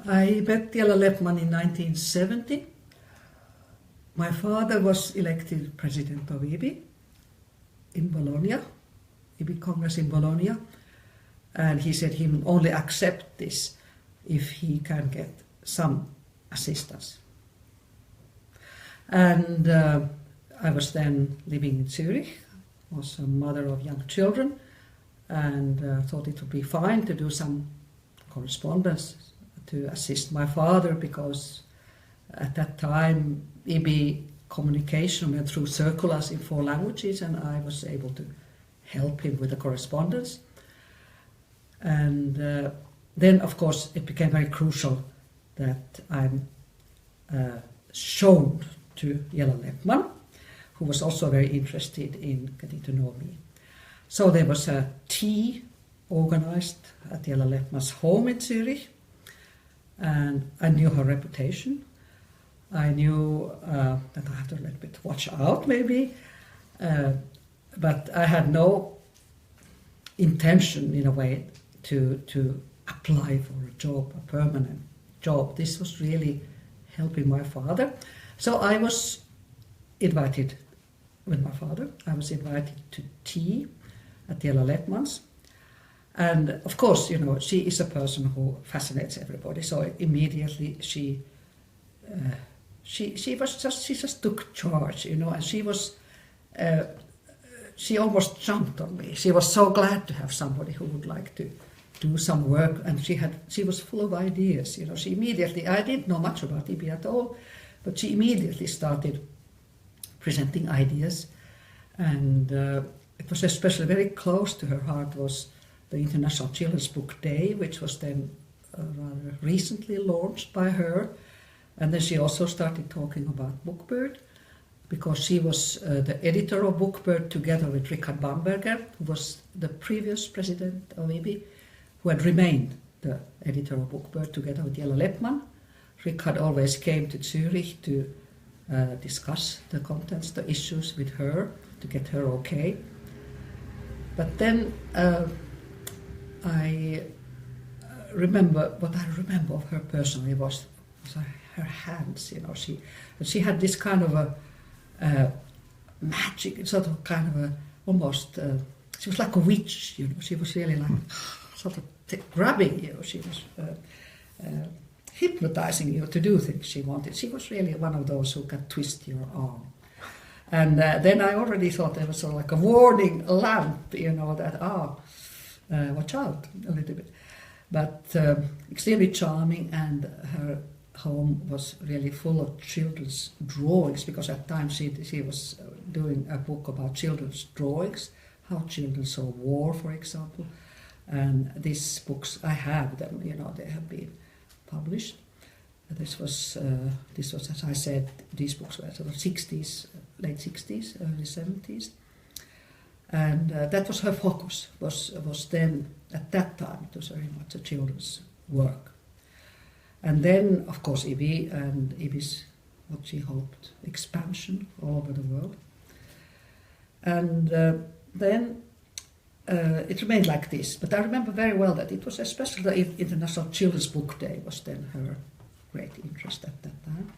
I met Jella Lepman in 1970. My father was elected president of IBBY in Bologna, IBBY Congress in Bologna, and he said he will only accept this if he can get some assistance. And I was then living in Zurich, was a mother of young children, and thought it would be fine to do some correspondence to assist my father, because at that time IBBY communication went through circulars in 4 languages, and I was able to help him with the correspondence. And then, of course, it became very crucial that I'm shown to Jella Lepman, who was also very interested in getting to know me. So there was a tea organized at Jella Lepman's home in Zurich, and I knew her reputation. I knew that I had to a little bit watch out, maybe, but I had no intention, in a way, to apply for a job, a permanent job. This was really helping my father. So I was invited with my father. I was invited to tea at Jella Lepman's. And of course, you know, she is a person who fascinates everybody. So immediately she just took charge, you know, and she almost jumped on me. She was so glad to have somebody who would like to do some work, and she was full of ideas, you know. She immediately, I didn't know much about IBBY at all, but she immediately started presenting ideas, and it was especially very close to her heart was the International Children's Book Day, which was then rather recently launched by her. And then she also started talking about Bookbird, because she was the editor of Bookbird together with Richard Bamberger, who was the previous president of IBBY, who had remained the editor of Bookbird together with Jella Lepman. Richard always came to Zurich to discuss the contents, the issues with her, to get her okay. But then I remember, what I remember of her personally was her hands, you know. She had this kind of a magic, sort of kind of a, almost, she was like a witch, you know. She was really like sort of grabbing you. She was hypnotizing you to do things she wanted. She was really one of those who can twist your arm. And then I already thought there was sort of like a warning lamp, you know, that, watch out a little bit. But extremely charming, and her home was really full of children's drawings, because at times she was doing a book about children's drawings, how children saw war, for example. And these books, I have them, you know, they have been published. This was, as I said, these books were sort of 60s, late 60s, early 70s. And that was her focus, was then, at that time, it was very much a children's work. And then, of course, IBBY and IBBY's, what she hoped, expansion all over the world. And then it remained like this. But I remember very well that it was especially the International Children's Book Day was then her great interest at that time.